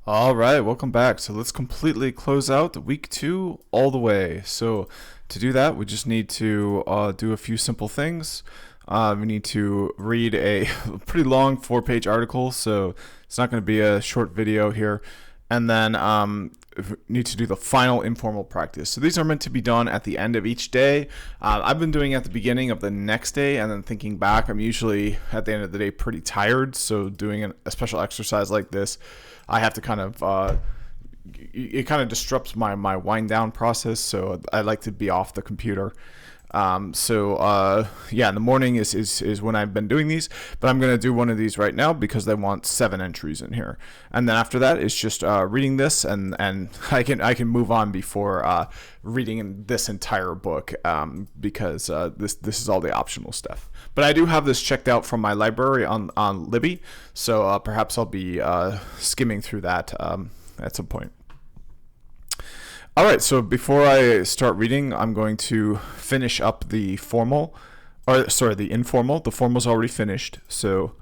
All right, welcome back. So let's completely close out week 2 all the way. So to do that, we just need to do a few simple things. We need to read a pretty long 4-page article, so it's not going to be a short video here. And then need to do the final informal practice. So these are meant to be done at the end of each day. I've been doing it at the beginning of the next day, and then thinking back, I'm usually at the end of the day pretty tired. So doing a special exercise like this, I have to kind of it kind of disrupts my wind down process. So I like to be off the computer. Yeah, in the morning is when I've been doing these, but I'm going to do one of these right now because they want 7 entries in here. And then after that, it's just reading this, and I can move on before reading this entire book, because this is all the optional stuff. But I do have this checked out from my library on Libby, so perhaps I'll be skimming through that at some point. All right, so before I start reading, I'm going to finish up the formal, or sorry, the informal. The formal's already finished, so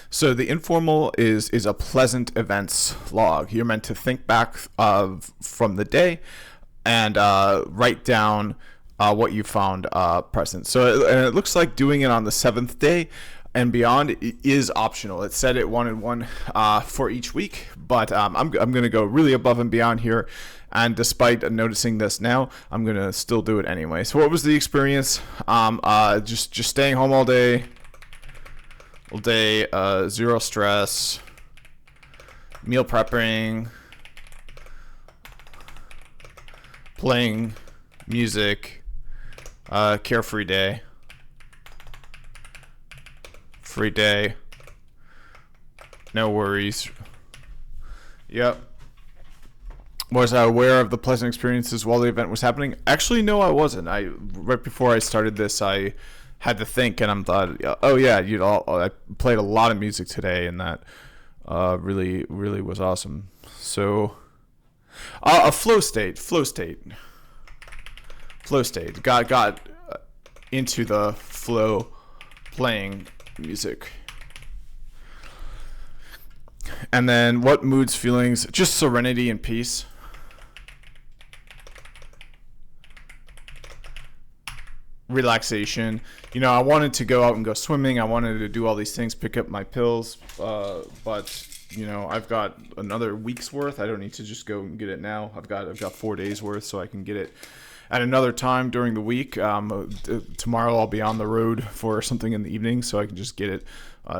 the informal is a pleasant events log. You're meant to think back from the day and write down what you found present. So it looks like doing it on the 7th day and beyond is optional. It said it 1 and 1 for each week, but I'm going to go really above and beyond here. And despite noticing this now, I'm going to still do it anyway. So what was the experience? Just staying home all day, zero stress, meal prepping, playing music, carefree day. Free day. No worries. Yep. Was I aware of the pleasant experiences while the event was happening? Actually, no, I wasn't. Right before I started this, I had to think, and I'm thought, oh yeah, I played a lot of music today, and that really was awesome. So, a flow state. Got into the flow playing music. And then what moods, feelings? Just serenity and peace. Relaxation. I wanted to go out and go swimming. I wanted to do all these things, pick up my pills, but I've got another week's worth. I don't need to just go and get it now. I've got 4 days worth, so I can get it at another time during the week. Tomorrow I'll be on the road for something in the evening, so I can just get it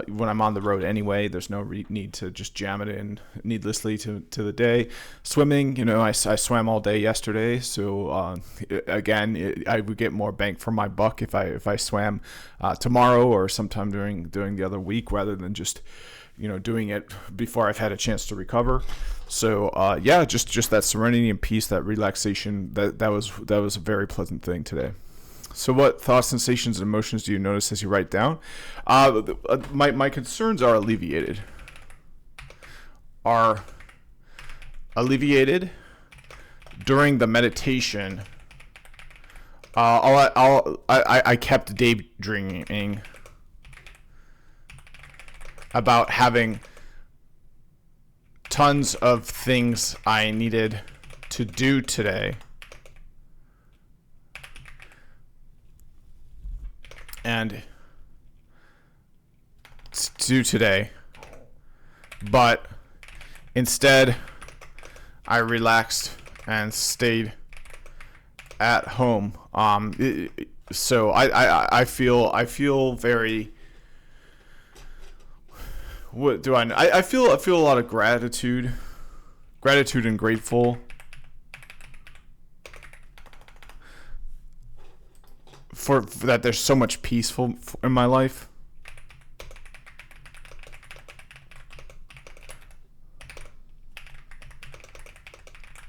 when I'm on the road anyway. There's no need to just jam it in needlessly to the day. Swimming, I swam all day yesterday, so again, I would get more bang for my buck if I swam tomorrow or sometime during the other week, rather than just doing it before I've had a chance to recover. So yeah, just that serenity and peace, that relaxation, that was a very pleasant thing today. So what thoughts, sensations, and emotions do you notice as you write down? My concerns are alleviated. During the meditation. I kept daydreaming about having tons of things I needed to do today, but instead I relaxed and stayed at home. So I feel very. What do I feel a lot of gratitude and grateful for that. There's so much peaceful in my life.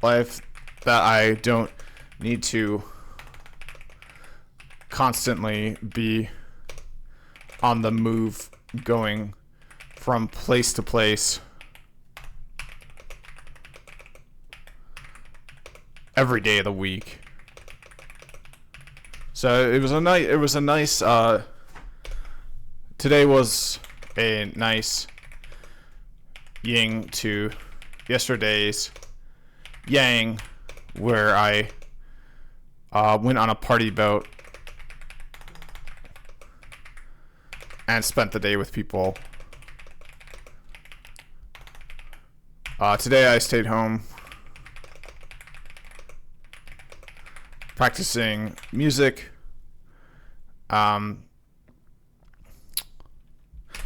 That I don't need to constantly be on the move, going from place to place every day of the week. So it was a nice today was a nice yin to yesterday's yang, where I went on a party boat and spent the day with people. Today I stayed home practicing music.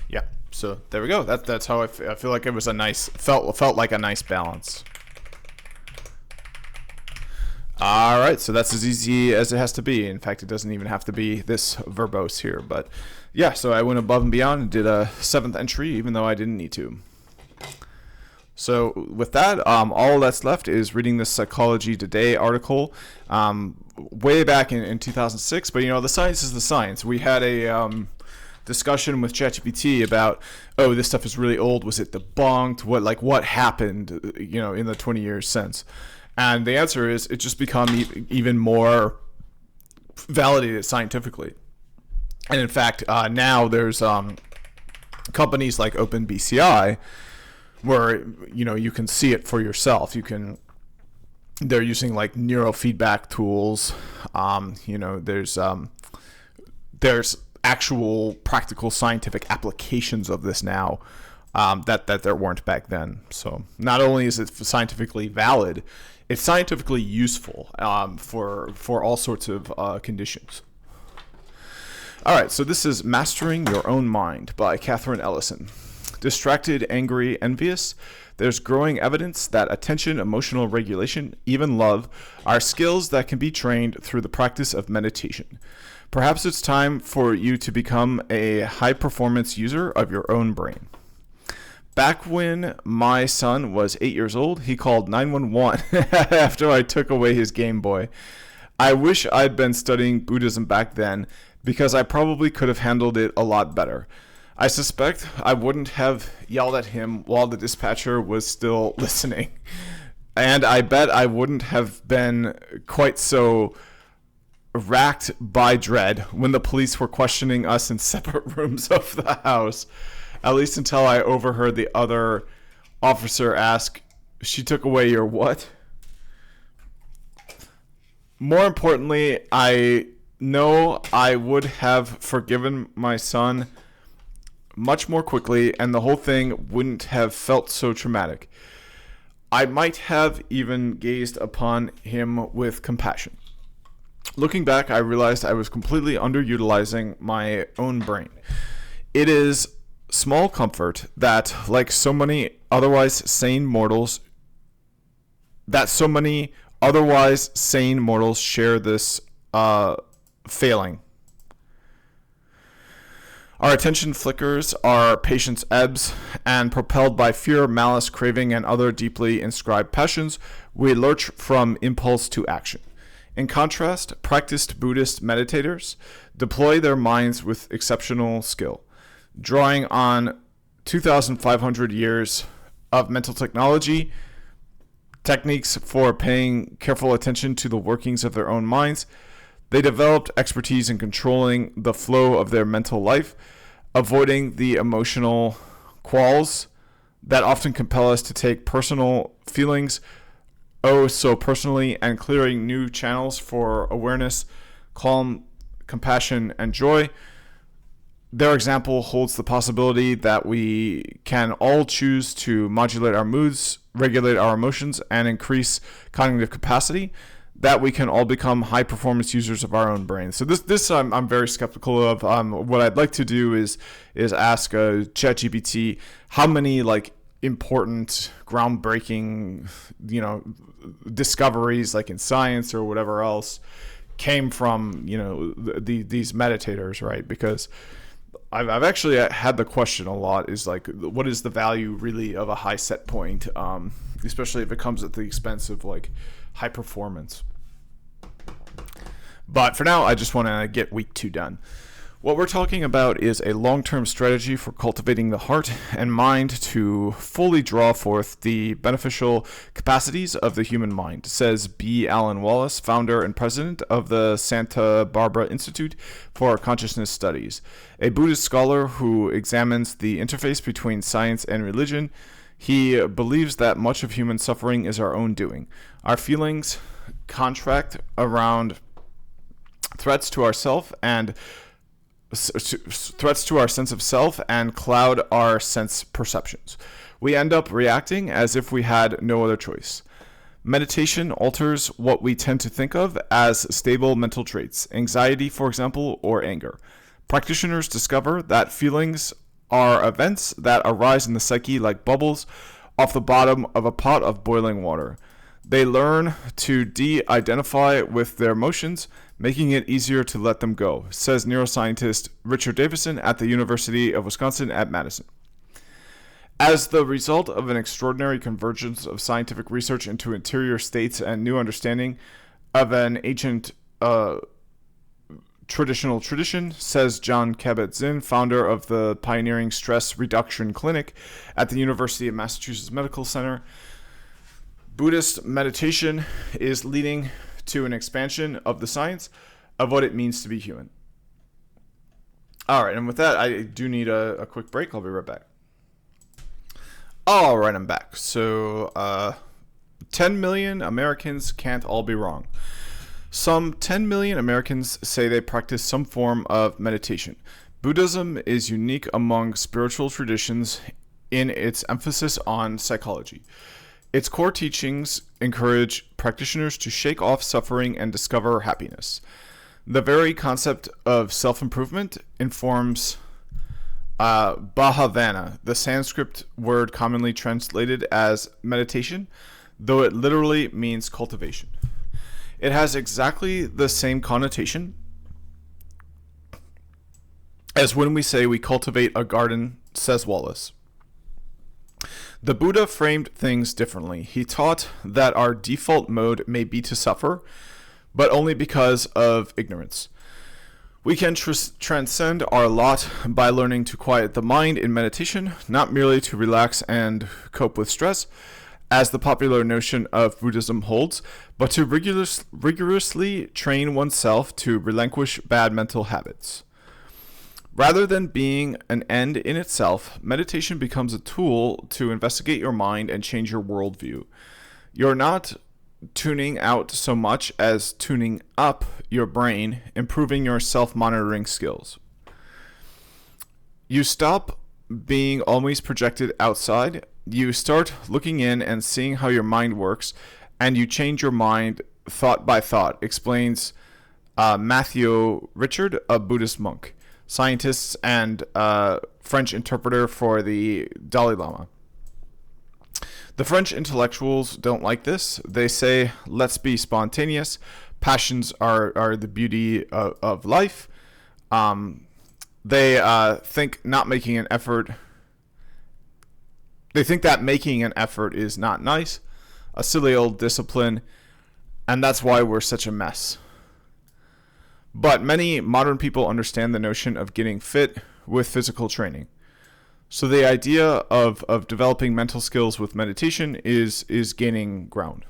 Yeah, so there we go. That's how I feel like it was a nice, felt like a nice balance. All right, so that's as easy as it has to be. In fact, it doesn't even have to be this verbose here. But yeah, so I went above and beyond and did a 7th entry, even though I didn't need to. So with that, all that's left is reading this Psychology Today article way back in 2006. But, the science is the science. We had a discussion with ChatGPT about, this stuff is really old. Was it debunked? What happened, in the 20 years since? And the answer is it's just become even more validated scientifically. And in fact, now there's companies like OpenBCI where you can see it for yourself. They're using like neurofeedback tools. There's actual practical scientific applications of this now that there weren't back then. So not only is it scientifically valid, it's scientifically useful for all sorts of conditions. All right, so this is Mastering Your Own Mind by Catherine Ellison. Distracted, angry, envious, there's growing evidence that attention, emotional regulation, even love, are skills that can be trained through the practice of meditation. Perhaps it's time for you to become a high-performance user of your own brain. Back when my son was 8 years old, he called 911 after I took away his Game Boy. I wish I'd been studying Buddhism back then, because I probably could have handled it a lot better. I suspect I wouldn't have yelled at him while the dispatcher was still listening. And I bet I wouldn't have been quite so racked by dread when the police were questioning us in separate rooms of the house. At least until I overheard the other officer ask, "She took away your what?" More importantly, I know I would have forgiven my son much more quickly, and the whole thing wouldn't have felt so traumatic. I might have even gazed upon him with compassion. Looking back, I realized I was completely underutilizing my own brain. It is small comfort that, like so many otherwise sane mortals, share this failing. Our attention flickers, our patience ebbs, and propelled by fear, malice, craving, and other deeply inscribed passions, we lurch from impulse to action. In contrast, practiced Buddhist meditators deploy their minds with exceptional skill, drawing on 2,500 years of mental technology, techniques for paying careful attention to the workings of their own minds. They developed expertise in controlling the flow of their mental life, avoiding the emotional qualls that often compel us to take personal feelings so personally, and clearing new channels for awareness, calm, compassion, and joy. Their example holds the possibility that we can all choose to modulate our moods, regulate our emotions, and increase cognitive capacity, that we can all become high-performance users of our own brains. So this I'm very skeptical of. What I'd like to do is ask ChatGPT how many important, groundbreaking, discoveries in science or whatever else came from these meditators, right? Because I've actually had the question a lot: is what is the value really of a high set point, especially if it comes at the expense of high performance. But for now, I just want to get week 2 done. What we're talking about is a long-term strategy for cultivating the heart and mind to fully draw forth the beneficial capacities of the human mind, says B. Alan Wallace, founder and president of the Santa Barbara Institute for Consciousness Studies, a Buddhist scholar who examines the interface between science and religion. He believes that much of human suffering is our own doing. Our feelings contract around threats to our sense of self and cloud our sense perceptions. We end up reacting as if we had no other choice. Meditation alters what we tend to think of as stable mental traits, anxiety, for example, or anger. Practitioners discover that feelings are events that arise in the psyche like bubbles off the bottom of a pot of boiling water. They learn to de-identify with their emotions, making it easier to let them go, says neuroscientist Richard Davison at the University of Wisconsin at Madison. As the result of an extraordinary convergence of scientific research into interior states and new understanding of an ancient traditional tradition, says John Kabat-Zinn, founder of the pioneering stress reduction clinic at the University of Massachusetts Medical Center, Buddhist meditation is leading to an expansion of the science of what it means to be human. All right, and with that, I do need a quick break. I'll be right back. All right, I'm back. So, 10 million Americans can't all be wrong. Some 10 million Americans say they practice some form of meditation. Buddhism is unique among spiritual traditions in its emphasis on psychology. Its core teachings encourage practitioners to shake off suffering and discover happiness. The very concept of self-improvement informs bhavana, the Sanskrit word commonly translated as meditation, though it literally means cultivation. It has exactly the same connotation as when we say we cultivate a garden, says Wallace. The Buddha framed things differently. He taught that our default mode may be to suffer, but only because of ignorance. We can transcend our lot by learning to quiet the mind in meditation, not merely to relax and cope with stress, as the popular notion of Buddhism holds, but to rigorously train oneself to relinquish bad mental habits. Rather than being an end in itself, meditation becomes a tool to investigate your mind and change your worldview. You're not tuning out so much as tuning up your brain, improving your self-monitoring skills. You stop being always projected outside. You start looking in and seeing how your mind works, and you change your mind thought by thought, explains Matthew Richard, a Buddhist monk, scientist and French interpreter for the Dalai Lama. The French intellectuals don't like this. They say, let's be spontaneous. Passions are the beauty of life. They think not making an effort. They think that making an effort is not nice, a silly old discipline, and that's why we're such a mess. But many modern people understand the notion of getting fit with physical training. So the idea of developing mental skills with meditation is gaining ground.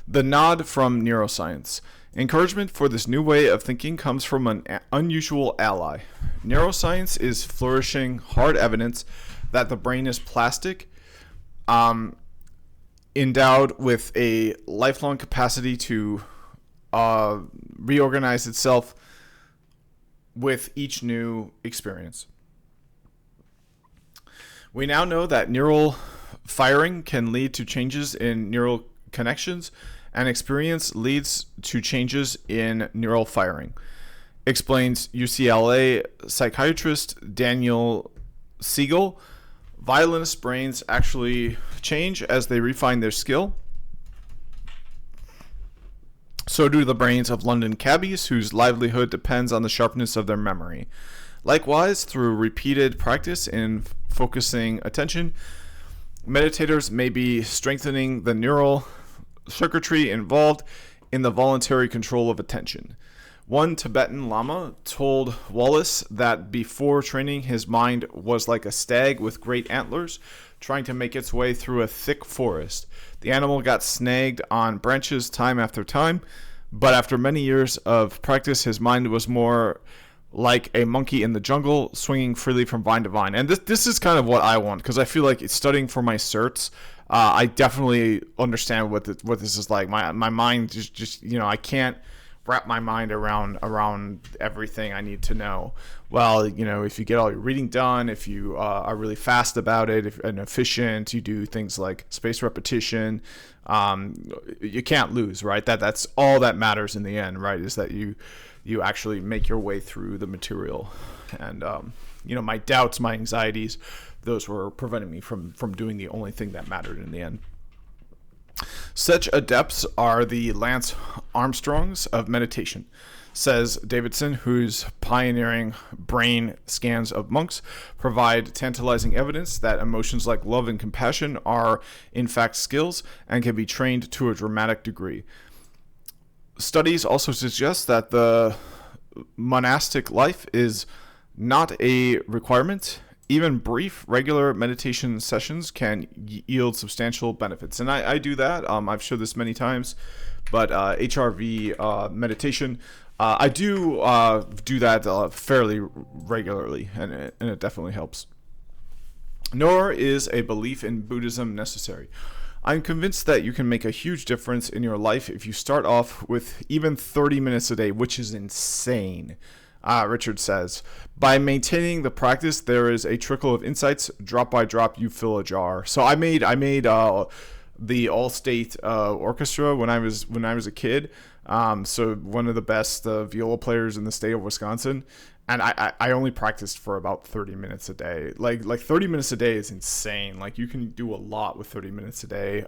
The nod from neuroscience. Encouragement for this new way of thinking comes from an unusual ally. Neuroscience is flourishing hard evidence that the brain is plastic, endowed with a lifelong capacity to reorganize itself with each new experience. We now know that neural firing can lead to changes in neural connections, and experience leads to changes in neural firing, explains UCLA psychiatrist Daniel Siegel. Violinist brains actually change as they refine their skill. So do the brains of London cabbies, whose livelihood depends on the sharpness of their memory. Likewise, through repeated practice in focusing attention, meditators may be strengthening the neural circuitry involved in the voluntary control of attention. One Tibetan Lama told Wallace that before training, his mind was like a stag with great antlers trying to make its way through a thick forest. The animal got snagged on branches time after time, but after many years of practice, his mind was more like a monkey in the jungle, swinging freely from vine to vine. And this is kind of what I want, because I feel like studying for my certs, I definitely understand what this is like. My mind just I can't wrap my mind around everything I need to know. Well, if you get all your reading done, if you are really fast about it, and efficient, you do things like spaced repetition, you can't lose, right? That's all that matters in the end, right? Is that you actually make your way through the material. And my doubts, my anxieties, those were preventing me from doing the only thing that mattered in the end. Such adepts are the Lance Armstrongs of meditation, says Davidson, whose pioneering brain scans of monks provide tantalizing evidence that emotions like love and compassion are in fact skills and can be trained to a dramatic degree. Studies also suggest that the monastic life is not a requirement. Even brief, regular meditation sessions can yield substantial benefits. And I do that. I've showed this many times, but HRV meditation, I do that fairly regularly, and it definitely helps. Nor is a belief in Buddhism necessary. I'm convinced that you can make a huge difference in your life if you start off with even 30 minutes a day, which is insane. Richard says, by maintaining the practice, there is a trickle of insights. Drop by drop, you fill a jar. So I made the all-state orchestra when I was a kid. So one of the best viola players in the state of Wisconsin, and I only practiced for about 30 minutes a day. Like 30 minutes a day is insane. Like, you can do a lot with 30 minutes a day.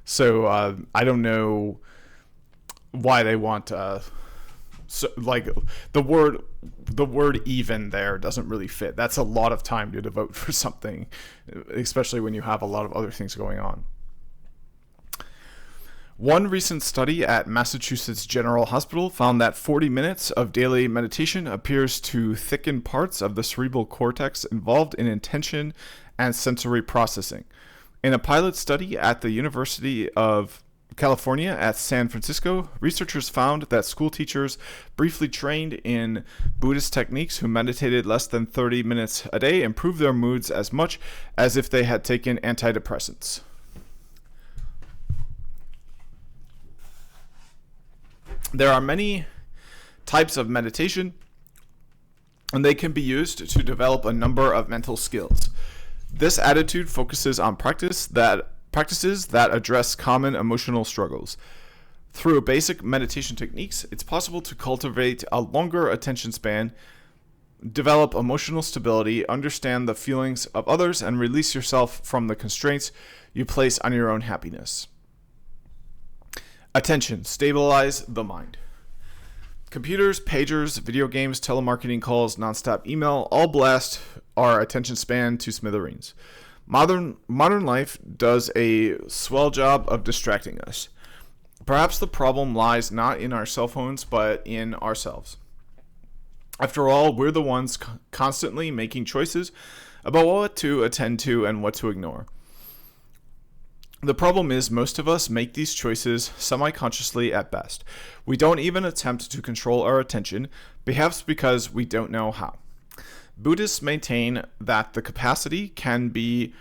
So I don't know why they want. So, like, the word even there doesn't really fit. That's a lot of time to devote for something, especially when you have a lot of other things going on. One recent study at Massachusetts General Hospital found that 40 minutes of daily meditation appears to thicken parts of the cerebral cortex involved in attention and sensory processing. In a pilot study at the University of California at San Francisco, researchers found that school teachers briefly trained in Buddhist techniques who meditated less than 30 minutes a day improved their moods as much as if they had taken antidepressants. There are many types of meditation, and they can be used to develop a number of mental skills. This attitude focuses on practices that address common emotional struggles. Through basic meditation techniques, it's possible to cultivate a longer attention span, develop emotional stability, understand the feelings of others, and release yourself from the constraints you place on your own happiness. Attention, stabilize the mind. Computers, pagers, video games, telemarketing calls, nonstop email all blast our attention span to smithereens. Modern life does a swell job of distracting us. Perhaps the problem lies not in our cell phones, but in ourselves. After all, we're the ones constantly making choices about what to attend to and what to ignore. The problem is most of us make these choices semi-consciously at best. We don't even attempt to control our attention, perhaps because we don't know how. Buddhists maintain that the capacity can be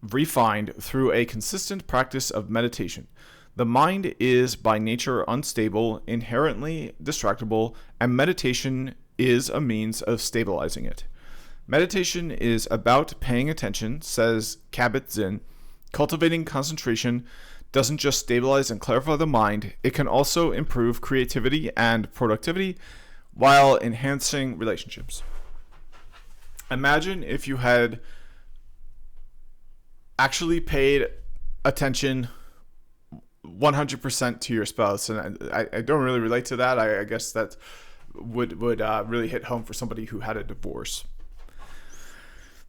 refined through a consistent practice of meditation. The mind is by nature unstable, inherently distractible, and meditation is a means of stabilizing it. Meditation is about paying attention, says Kabat-Zinn. Cultivating concentration doesn't just stabilize and clarify the mind, it can also improve creativity and productivity while enhancing relationships. Imagine if you had actually paid attention 100% to your spouse, and I don't really relate to that. I guess that would really hit home for somebody who had a divorce.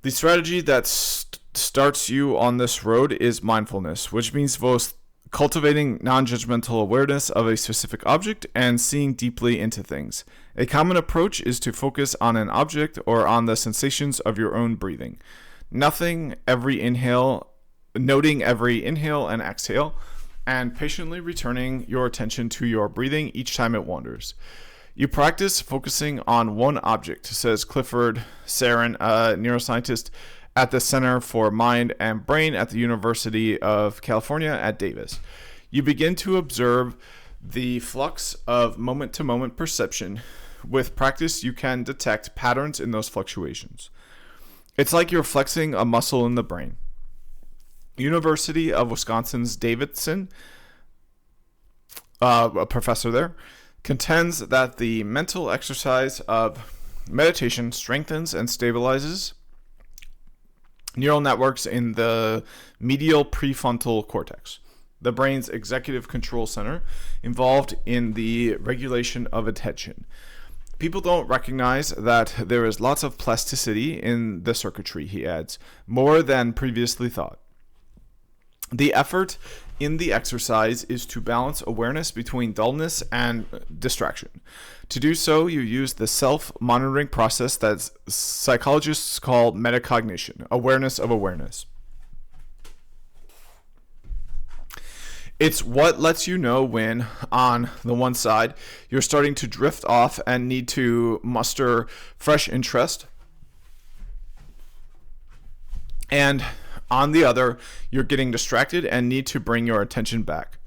The strategy that starts you on this road is mindfulness, which means both cultivating non-judgmental awareness of a specific object, and seeing deeply into things. A common approach is to focus on an object or on the sensations of your own breathing. Noting every inhale and exhale, and patiently returning your attention to your breathing each time it wanders. You practice focusing on one object, says Clifford Sarin, a neuroscientist at the Center for Mind and Brain at the University of California at Davis. You begin to observe the flux of moment-to-moment perception. With practice, you can detect patterns in those fluctuations. It's like you're flexing a muscle in the brain. University of Wisconsin's Davidson, a professor there, contends that the mental exercise of meditation strengthens and stabilizes neural networks in the medial prefrontal cortex, the brain's executive control center, involved in the regulation of attention. People don't recognize that there is lots of plasticity in the circuitry, he adds, more than previously thought. The effort in the exercise is to balance awareness between dullness and distraction. To do so, you use the self-monitoring process that psychologists call metacognition, awareness of awareness. It's what lets you know when, on the one side, you're starting to drift off and need to muster fresh interest, and on the other, you're getting distracted and need to bring your attention back.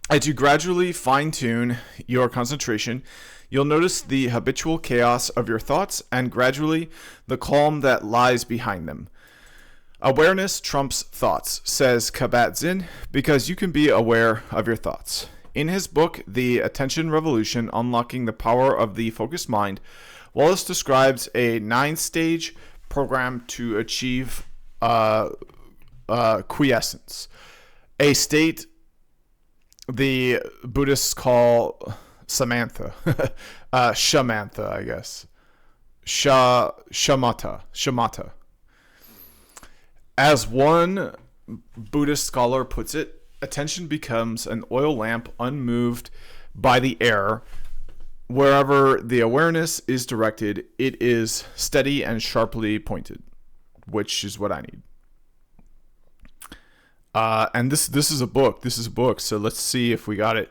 As you gradually fine-tune your concentration, you'll notice the habitual chaos of your thoughts and gradually the calm that lies behind them. Awareness trumps thoughts, says Kabat-Zinn, because you can be aware of your thoughts. In his book, The Attention Revolution, Unlocking the Power of the Focused Mind, Wallace describes a 9-stage program to achieve quiescence, a state the Buddhists call Samantha, Shamantha, I guess, Shamatha. As one Buddhist scholar puts it, attention becomes an oil lamp unmoved by the air. Wherever the awareness is directed, it is steady and sharply pointed, which is what I need. And this is a book. So let's see if we got it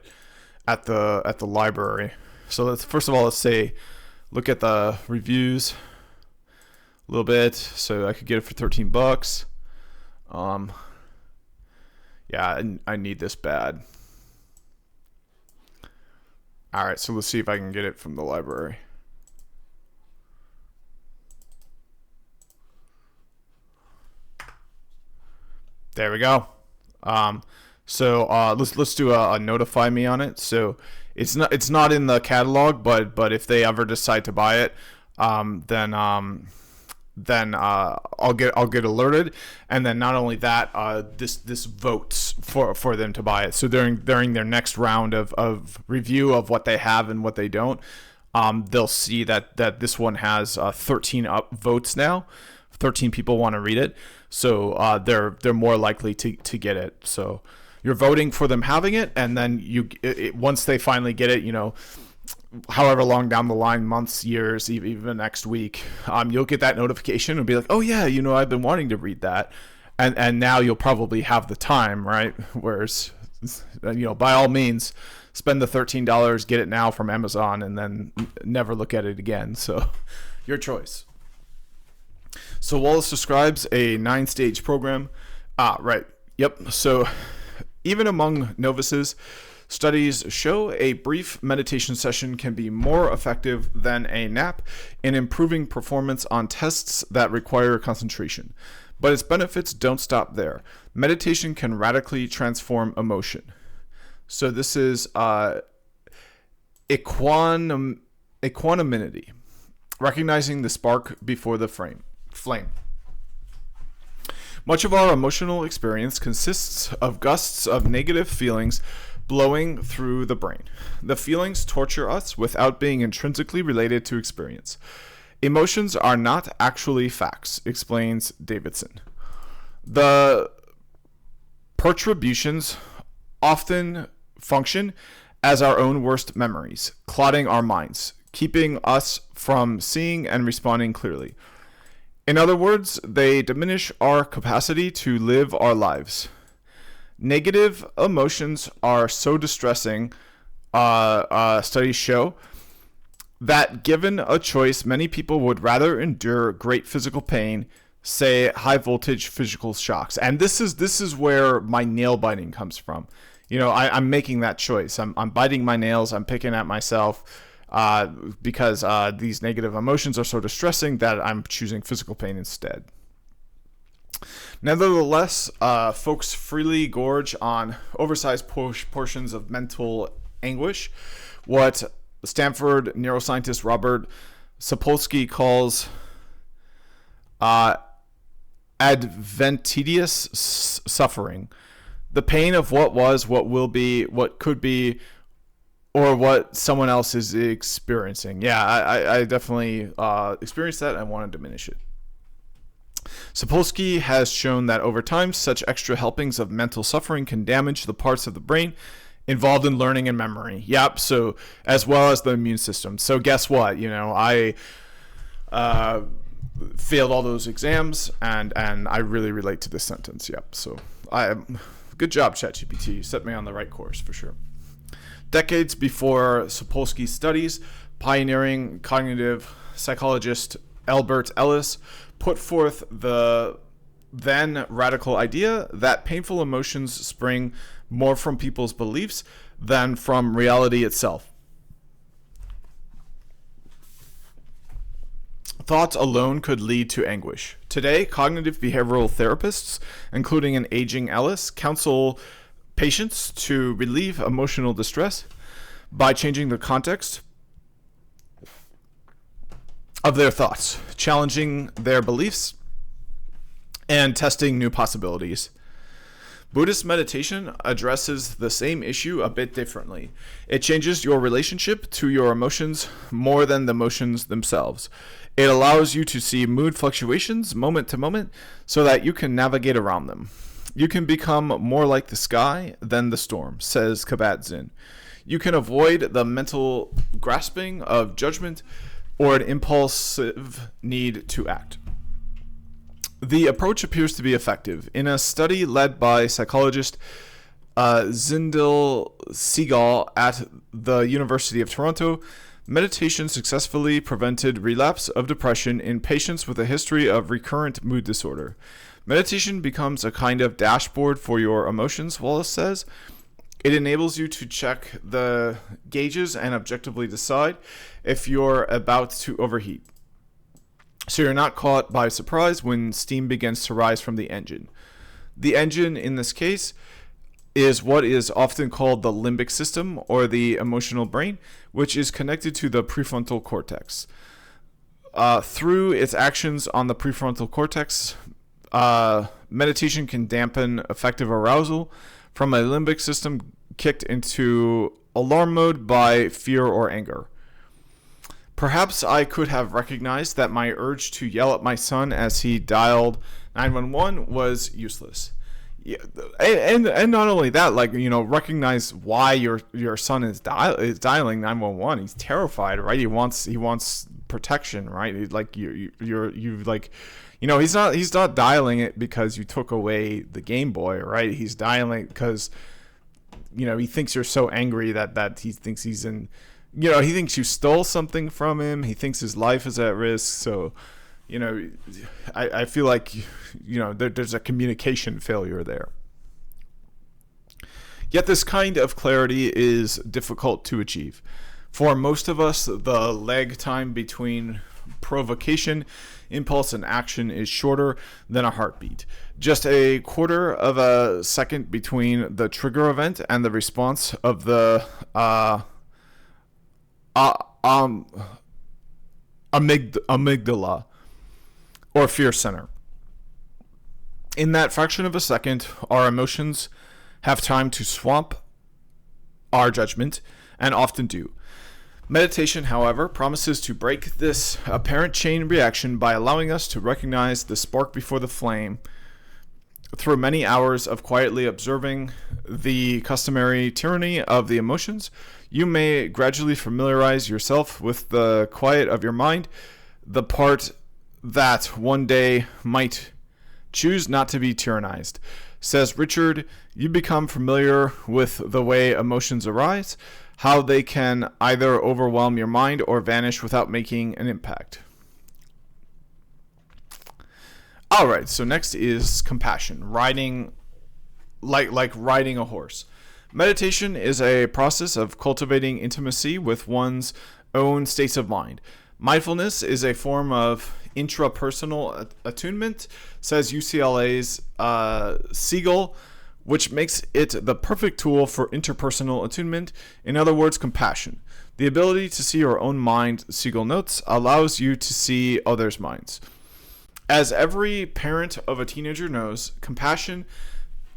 at the library. So let's look at the reviews a little bit. So I could get it for $13. Yeah, I need this bad. All right, so let's see if I can get it from the library. There we go. So let's do a notify me on it. So it's not in the catalog, but if they ever decide to buy it, then I'll get alerted, and then not only that, this votes for them to buy it. So during their next round of review of what they have and what they don't, they'll see that this one has 13 votes now. 13 people want to read it, so they're more likely to get it. So you're voting for them having it, and then once they finally get it, however long down the line, months, years, even next week, you'll get that notification and be like, oh yeah, I've been wanting to read that, and now you'll probably have the time, right? Whereas, by all means, spend the $13, get it now from Amazon, and then never look at it again. So, your choice. So Wallace describes a 9-stage program. Right. Yep. So, even among novices, studies show a brief meditation session can be more effective than a nap in improving performance on tests that require concentration. But its benefits don't stop there. Meditation can radically transform emotion. So this is equanimity, recognizing the spark before the flame. Much of our emotional experience consists of gusts of negative feelings blowing through the brain. The feelings torture us without being intrinsically related to experience. Emotions are not actually facts, explains Davidson. The perturbations often function as our own worst memories, clouding our minds, keeping us from seeing and responding clearly. In other words, they diminish our capacity to live our lives. Negative emotions are so distressing, studies show, that given a choice, many people would rather endure great physical pain, say high voltage physical shocks. And this is where my nail biting comes from. I'm making that choice. I'm biting my nails. I'm picking at myself because these negative emotions are so distressing that I'm choosing physical pain instead. Nevertheless, folks freely gorge on oversized portions of mental anguish, what Stanford neuroscientist Robert Sapolsky calls adventitious suffering, the pain of what was, what will be, what could be, or what someone else is experiencing. Yeah, I definitely experienced that. I want to diminish it. Sapolsky has shown that over time, such extra helpings of mental suffering can damage the parts of the brain involved in learning and memory. Yep. So as well as the immune system. So guess what? I failed all those exams, and I really relate to this sentence. Yep. So good job, ChatGPT. You set me on the right course for sure. Decades before Sapolsky's studies, pioneering cognitive psychologist Albert Ellis put forth the then radical idea that painful emotions spring more from people's beliefs than from reality itself. Thoughts alone could lead to anguish. Today, cognitive behavioral therapists, including an aging Ellis, counsel patients to relieve emotional distress by changing the context of their thoughts, challenging their beliefs, and testing new possibilities. Buddhist meditation addresses the same issue a bit differently. It changes your relationship to your emotions more than the emotions themselves. It allows you to see mood fluctuations moment to moment so that you can navigate around them. You can become more like the sky than the storm, says Kabat-Zinn. You can avoid the mental grasping of judgment or an impulsive need to act. The approach appears to be effective. In a study led by psychologist Zindel Segal at the University of Toronto, meditation successfully prevented relapse of depression in patients with a history of recurrent mood disorder. Meditation becomes a kind of dashboard for your emotions, Wallace says. It enables you to check the gauges and objectively decide if you're about to overheat, so you're not caught by surprise when steam begins to rise from the engine. The engine, in this case, is what is often called the limbic system, or the emotional brain, which is connected to the prefrontal cortex. Through its actions on the prefrontal cortex, meditation can dampen effective arousal from a limbic system kicked into alarm mode by fear or anger. Perhaps I could have recognized that my urge to yell at my son as he dialed 911 was useless. Yeah, and not only that, recognize why your son is dialing 911. He's terrified, right? He wants protection, right? He's not dialing it because you took away the Game Boy, right? He's dialing because he thinks you're so angry that he thinks he's in. He thinks you stole something from him. He thinks his life is at risk. So, I feel like, there's a communication failure there. Yet this kind of clarity is difficult to achieve. For most of us, the lag time between provocation, impulse, and action is shorter than a heartbeat. Just a quarter of a second between the trigger event and the response of the amygdala, or fear center. In that fraction of a second, our emotions have time to swamp our judgment, and often do. Meditation, however, promises to break this apparent chain reaction by allowing us to recognize the spark before the flame through many hours of quietly observing the customary tyranny of the emotions, you may gradually familiarize yourself with the quiet of your mind, the part that one day might choose not to be tyrannized. Says Richard, you become familiar with the way emotions arise, how they can either overwhelm your mind or vanish without making an impact. All right, so next is compassion, riding like riding a horse. Meditation is a process of cultivating intimacy with one's own states of mind. Mindfulness is a form of intrapersonal attunement, says UCLA's Siegel, which makes it the perfect tool for interpersonal attunement. In other words, compassion. The ability to see your own mind, Siegel notes, allows you to see others' minds. As every parent of a teenager knows, compassion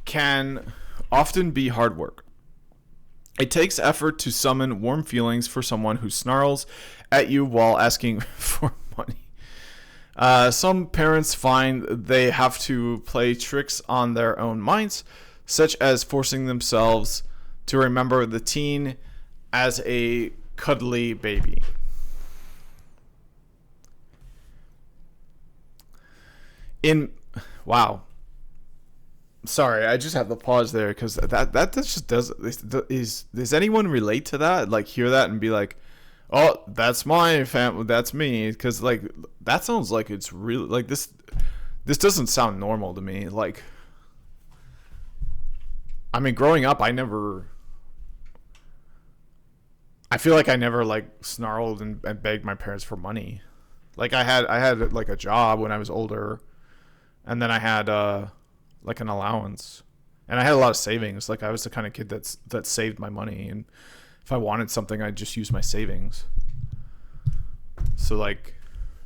can often be hard work. It takes effort to summon warm feelings for someone who snarls at you while asking for money. Some parents find they have to play tricks on their own minds, such as forcing themselves to remember the teen as a cuddly baby. Wow. Sorry, I just have to pause there because that just does anyone relate to that? Like hear that and be like, oh, that's my family, that's me, because like that sounds like it's really like this doesn't sound normal to me. Like, I mean, growing up, I feel like I never like snarled and begged my parents for money. Like I had like a job when I was older, and then I had like an allowance, and I had a lot of savings. Like I was the kind of kid that saved my money, and if I wanted something, I'd just use my savings. So like,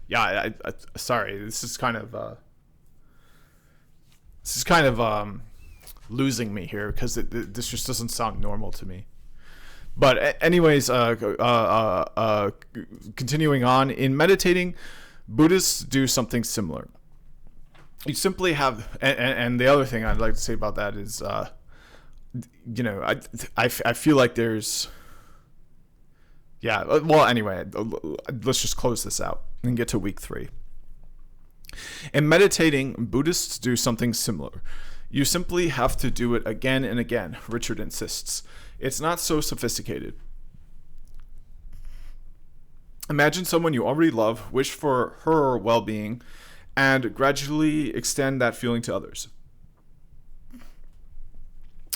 yeah, I sorry, this is kind of losing me here because this just doesn't sound normal to me. But anyways, continuing on, in meditating, Buddhists do something similar. You simply have, and the other thing I'd like to say about that is, I feel like there's, yeah, well, anyway, let's just close this out and get to week 3. In meditating, Buddhists do something similar. You simply have to do it again and again, Richard insists. It's not so sophisticated. Imagine someone you already love, wish for her well-being, and gradually extend that feeling to others.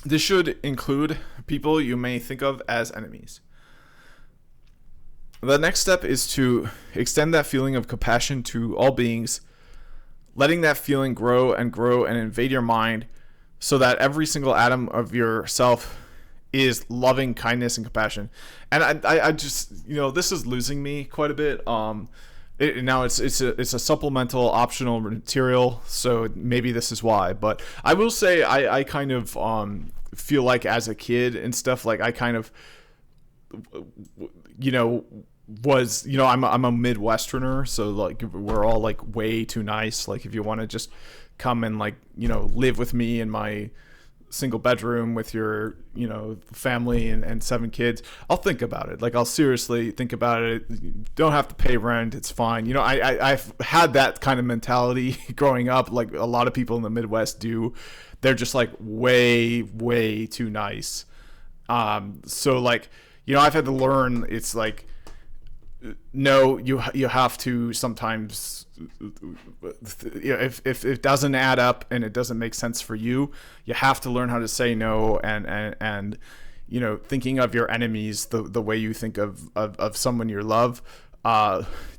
This should include people you may think of as enemies. The next step is to extend that feeling of compassion to all beings, letting that feeling grow and invade your mind so that every single atom of yourself is loving kindness and compassion. And I just, this is losing me quite a bit. Now it's a supplemental optional material, so maybe this is why. But I will say I kind of feel like as a kid and stuff, like I kind of was I'm a Midwesterner, so like we're all like way too nice. Like if you want to just come and like live with me in my single bedroom with your family and 7 kids, I'll think about it. Like I'll seriously think about it. You don't have to pay rent, it's fine. I've had that kind of mentality growing up, like a lot of people in the Midwest do. They're just like way too nice. So like I've had to learn, it's like, no, you have to sometimes, if it doesn't add up and it doesn't make sense for you, you have to learn how to say no, and thinking of your enemies the way you think of someone you love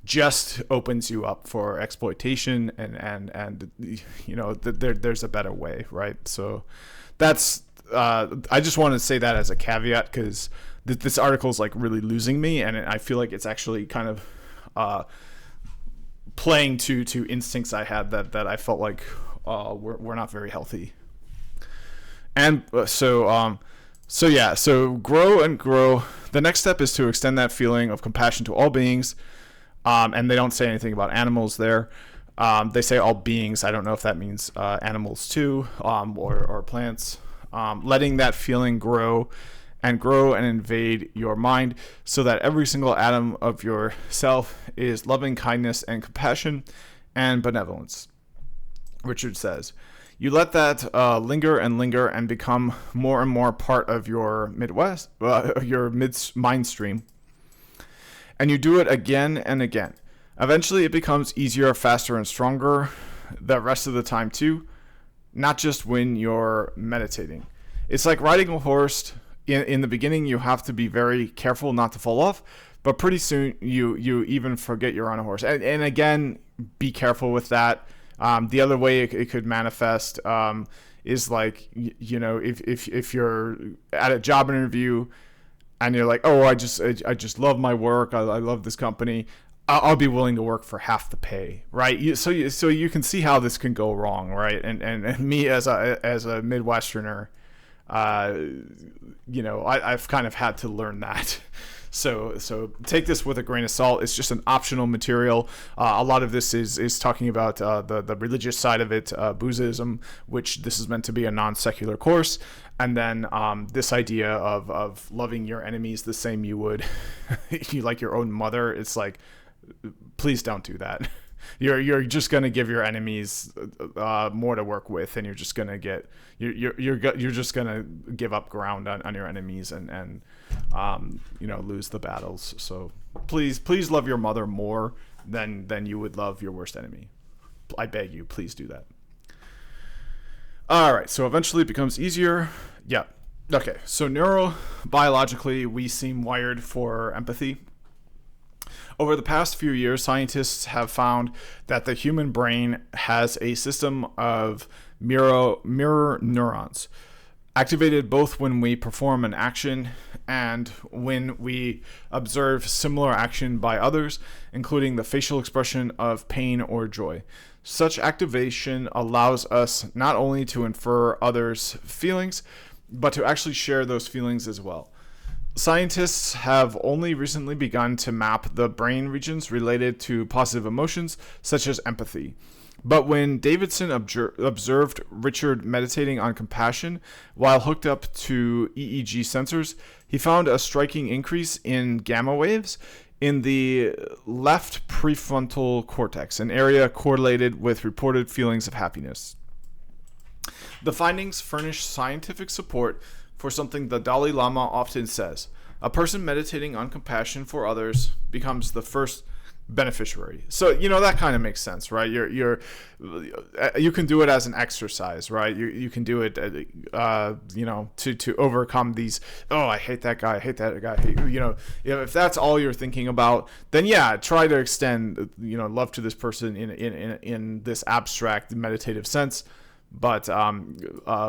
just opens you up for exploitation, and there's a better way, right? So that's I just want to say that as a caveat, because this article is like really losing me, and I feel like it's actually kind of playing to instincts I had that I felt like were not very healthy. And so grow and grow. The next step is to extend that feeling of compassion to all beings, and they don't say anything about animals there. They say all beings. I don't know if that means animals too, or plants. Letting that feeling grow and invade your mind so that every single atom of yourself is loving kindness and compassion and benevolence. Richard says, you let that linger and become more and more part of your mind stream. And you do it again and again. Eventually it becomes easier, faster, and stronger the rest of the time too, not just when you're meditating. It's like riding a horse. In the beginning, you have to be very careful not to fall off, but pretty soon you even forget you're on a horse. And again, be careful with that. The other way it could manifest is like, if you're at a job interview and you're like, oh, I just love my work. I love this company. I'll be willing to work for half the pay, right? So you can see how this can go wrong, right? And me as a Midwesterner, I've kind of had to learn that. So take this with a grain of salt. It's just an optional material. A lot of this is talking about the religious side of it, Buddhism, which this is meant to be a non-secular course. And then this idea of loving your enemies the same you would if you like your own mother. It's like, please don't do that. You're just gonna give your enemies more to work with, and you're just gonna give up ground on your enemies and lose the battles. So please love your mother more than you would love your worst enemy. I beg you, please do that. All right. So eventually it becomes easier. Yeah. Okay. So neurobiologically, we seem wired for empathy. Over the past few years, scientists have found that the human brain has a system of mirror neurons, activated both when we perform an action and when we observe similar action by others, including the facial expression of pain or joy. Such activation allows us not only to infer others' feelings, but to actually share those feelings as well. Scientists have only recently begun to map the brain regions related to positive emotions, such as empathy. But when Davidson observed Richard meditating on compassion while hooked up to EEG sensors, he found a striking increase in gamma waves in the left prefrontal cortex, an area correlated with reported feelings of happiness. The findings furnish scientific support for something the Dalai Lama often says: a person meditating on compassion for others becomes the first beneficiary. So that kind of makes sense, right? You can do it as an exercise, right? You can do it to overcome these, oh, I hate that guy, if that's all you're thinking about, then yeah, try to extend love to this person in this abstract meditative sense. But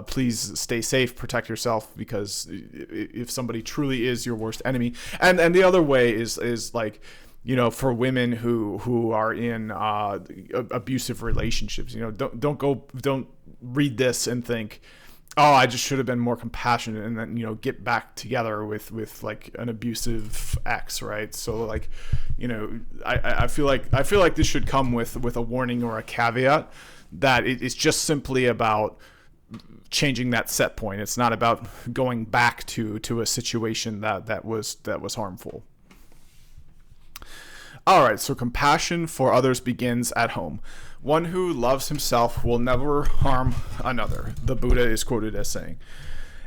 please stay safe, protect yourself, because if somebody truly is your worst enemy, and the other way is like, for women who are in abusive relationships, don't read this and think, oh, I just should have been more compassionate, and then get back together with like an abusive ex, right? So like, I feel like this should come with a warning or a caveat that it's just simply about changing that set point. It's not about going back to a situation that was harmful. All right, so compassion for others begins at home. One who loves himself will never harm another, the Buddha is quoted as saying.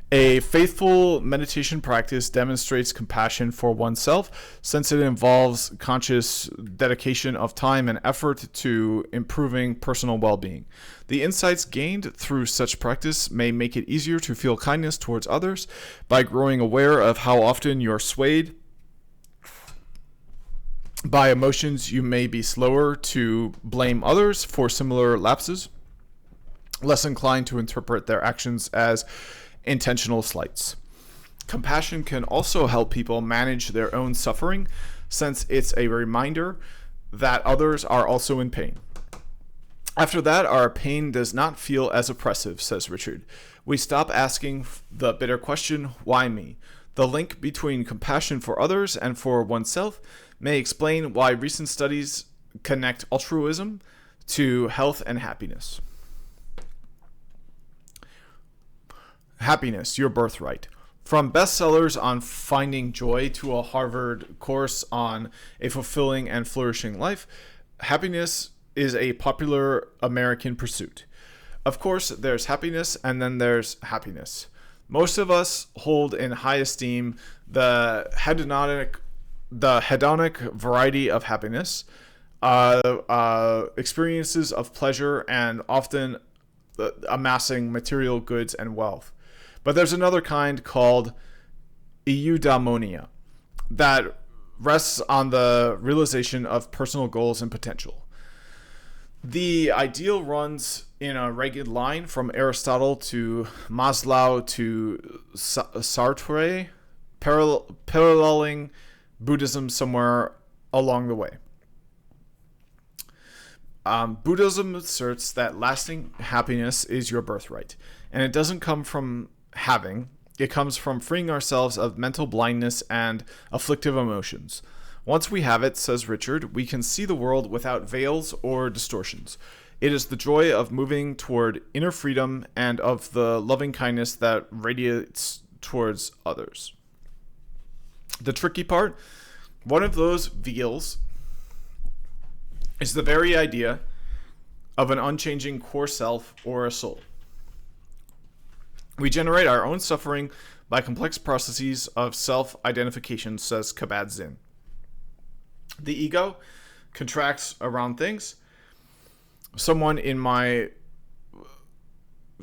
A faithful meditation practice demonstrates compassion for oneself, since it involves conscious dedication of time and effort to improving personal well-being. The insights gained through such practice may make it easier to feel kindness towards others by growing aware of how often you're swayed by emotions. You may be slower to blame others for similar lapses, less inclined to interpret their actions as intentional slights. Compassion can also help people manage their own suffering, since it's a reminder that others are also in pain. After that, our pain does not feel as oppressive, says Richard. We stop asking the bitter question, why me? The link between compassion for others and for oneself may explain why recent studies connect altruism to health and happiness. Happiness, your birthright. From bestsellers on finding joy to a Harvard course on a fulfilling and flourishing life, happiness is a popular American pursuit. Of course, there's happiness and then there's happiness. Most of us hold in high esteem the hedonic variety of happiness, experiences of pleasure, and often amassing material goods and wealth. But there's another kind called eudaimonia that rests on the realization of personal goals and potential. The ideal runs in a ragged line from Aristotle to Maslow to Sartre, paralleling Buddhism somewhere along the way. Buddhism asserts that lasting happiness is your birthright, and it doesn't come from having. It comes from freeing ourselves of mental blindness and afflictive emotions. Once we have it, says Richard, we can see the world without veils or distortions. It is the joy of moving toward inner freedom and of the loving kindness that radiates towards others. The tricky part, one of those veils, is the very idea of an unchanging core self or a soul. We generate our own suffering by complex processes of self-identification, says Kabat-Zinn. The ego contracts around things. Someone in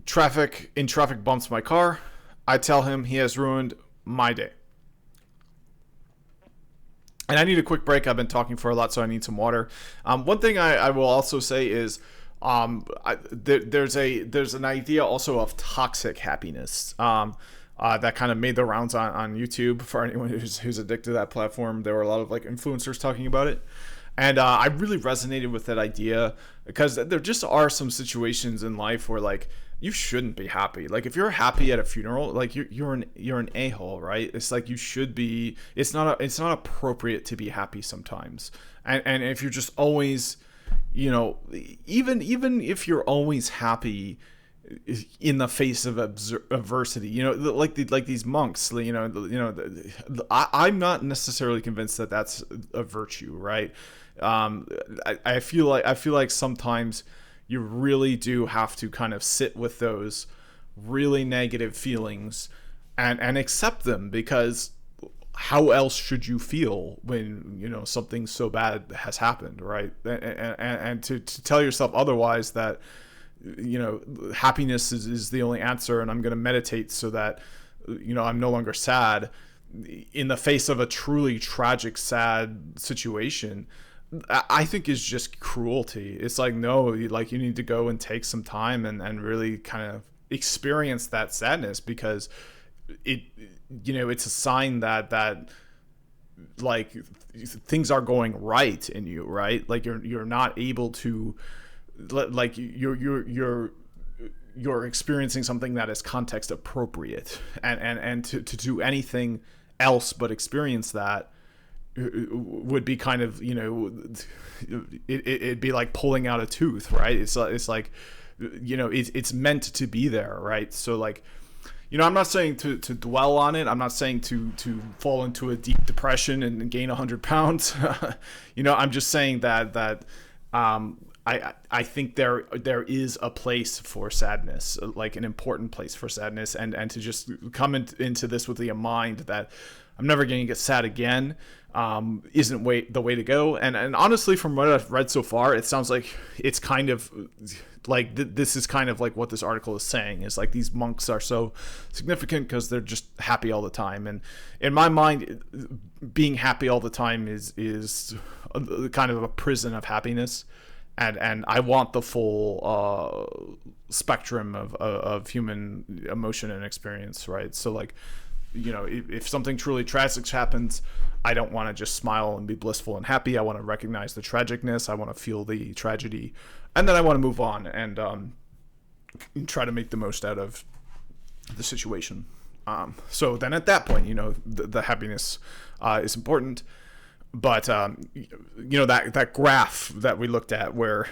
traffic bumps my car. I tell him he has ruined my day. And I need a quick break. I've been talking for a lot, so I need some water. One thing I will also say is there's an idea also of toxic happiness that kind of made the rounds on YouTube for anyone who's addicted to that platform. There were a lot of like influencers talking about it. And I really resonated with that idea because there just are some situations in life where like you shouldn't be happy. Like if you're happy at a funeral, like you're an a-hole, right? It's like you should be. It's not appropriate to be happy sometimes. And if you're just always, even if you're always happy in the face of adversity, like these monks, I'm not necessarily convinced that that's a virtue, right? I feel like sometimes you really do have to kind of sit with those really negative feelings and accept them, because how else should you feel when something so bad has happened, right? And to tell yourself otherwise that happiness is the only answer, and I'm going to meditate so that I'm no longer sad in the face of a truly tragic, sad situation, I think is just cruelty. It's like, no, like you need to go and take some time and really kind of experience that sadness, because it's a sign that like things are going right in you, right? Like you're not able to, like you're experiencing something that is context appropriate, and to do anything else but experience that would be kind of, it'd be like pulling out a tooth, right? It's like, it's meant to be there, right? So like, I'm not saying to dwell on it. I'm not saying to fall into a deep depression and gain 100 pounds. I'm just saying that I think there is a place for sadness, like an important place for sadness, and to just come into this with the mind that I'm never going to get sad again isn't the way to go. And honestly, from what I've read so far, it sounds like it's kind of like this is kind of like what this article is saying, is like these monks are so significant because they're just happy all the time. And in my mind, being happy all the time is kind of a prison of happiness. And I want the full spectrum of human emotion and experience, right? So like, if something truly tragic happens, I don't want to just smile and be blissful and happy. I want to recognize the tragicness. I want to feel the tragedy, and then I want to move on and try to make the most out of the situation. So then at that point, the happiness is important. But that graph that we looked at, where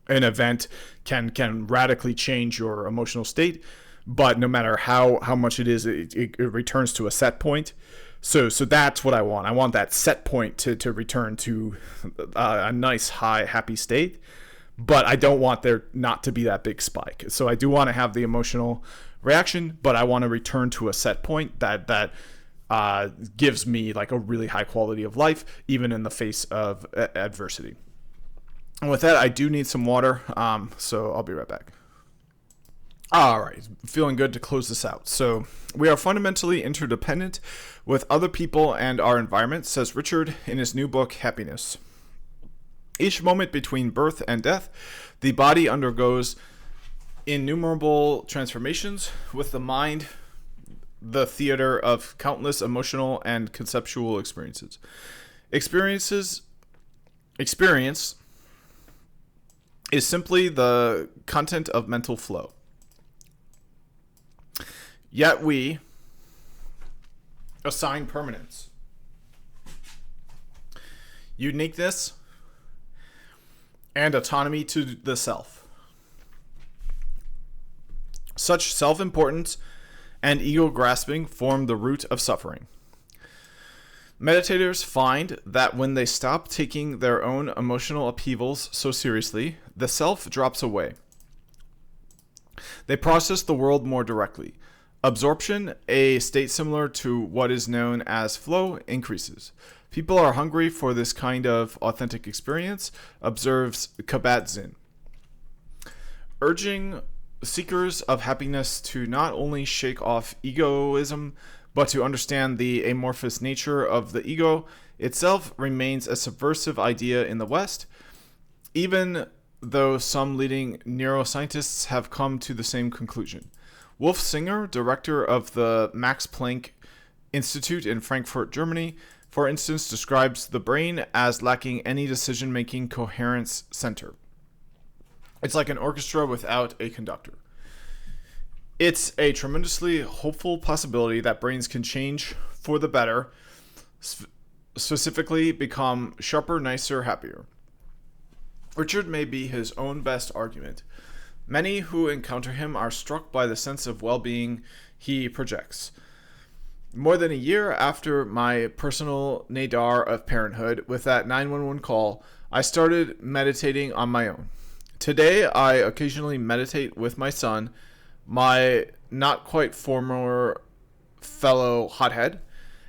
an event can radically change your emotional state, but no matter how much it is, it returns to a set point. So that's what I want. I want that set point to return to a nice, high, happy state. But I don't want there not to be that big spike. So I do want to have the emotional reaction, but I want to return to a set point that gives me like a really high quality of life, even in the face of adversity. And with that, I do need some water, so I'll be right back. All right, feeling good to close this out. So we are fundamentally interdependent with other people and our environment, says Richard in his new book, Happiness. Each moment between birth and death, the body undergoes innumerable transformations, with the mind the theater of countless emotional and conceptual experiences. Experience is simply the content of mental flow. Yet we assign permanence, uniqueness, and autonomy to the self. Such self-importance and ego-grasping form the root of suffering. Meditators find that when they stop taking their own emotional upheavals so seriously, the self drops away. They process the world more directly. Absorption, a state similar to what is known as flow, increases. People are hungry for this kind of authentic experience, observes Kabat-Zinn, urging seekers of happiness to not only shake off egoism, but to understand the amorphous nature of the ego itself remains a subversive idea in the West, even though some leading neuroscientists have come to the same conclusion. Wolf Singer, director of the Max Planck Institute in Frankfurt, Germany, for instance, describes the brain as lacking any decision-making coherence center. It's like an orchestra without a conductor. It's a tremendously hopeful possibility that brains can change for the better, specifically become sharper, nicer, happier. Richard may be his own best argument. Many who encounter him are struck by the sense of well-being he projects. More than a year after my personal nadir of parenthood with that 911 call, I started meditating on my own. Today, I occasionally meditate with my son, my not quite former fellow hothead.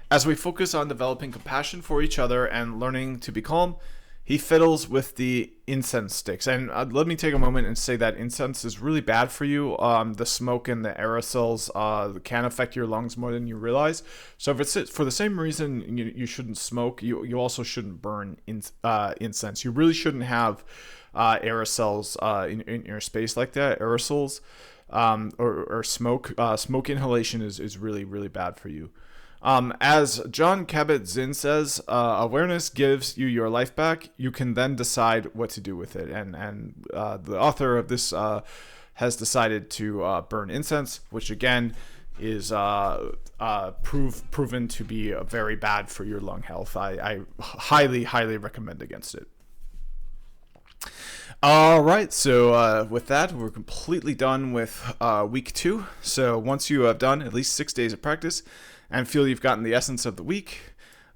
As we focus on developing compassion for each other and learning to be calm, he fiddles with the incense sticks. And let me take a moment and say that incense is really bad for you. The smoke and the aerosols can affect your lungs more than you realize. So if it's for the same reason you shouldn't smoke, you also shouldn't burn incense. You really shouldn't have aerosols in your space like that. Aerosols or smoke. Smoke inhalation is really, really bad for you. As John Kabat-Zinn says, awareness gives you your life back. You can then decide what to do with it. And the author of this has decided to burn incense, which again is proven to be very bad for your lung health. I highly, highly recommend against it. All right, so with that, we're completely done with week 2. So once you have done at least 6 days of practice and feel you've gotten the essence of the week,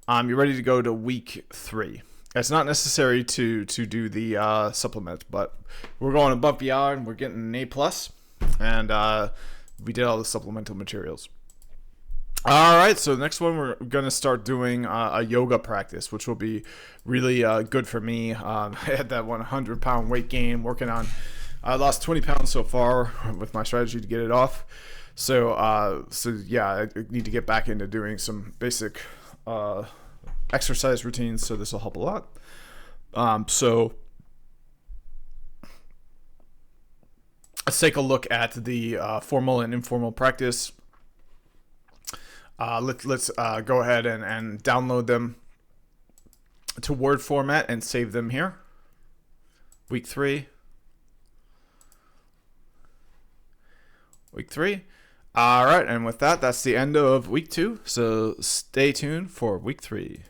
you're ready to go to week 3. It's not necessary to do the supplement, but we're going above beyond. We're getting an A+, and we did all the supplemental materials. All right, so the next one we're going to start doing a yoga practice, which will be really good for me. I had that 100-pound weight gain working on. I lost 20 pounds so far with my strategy to get it off. So yeah, I need to get back into doing some basic exercise routines, so this will help a lot. So let's take a look at the formal and informal practice. Let's go ahead and download them to Word format and save them here. Week 3. All right, and with that, that's the end of week 2. So stay tuned for week 3.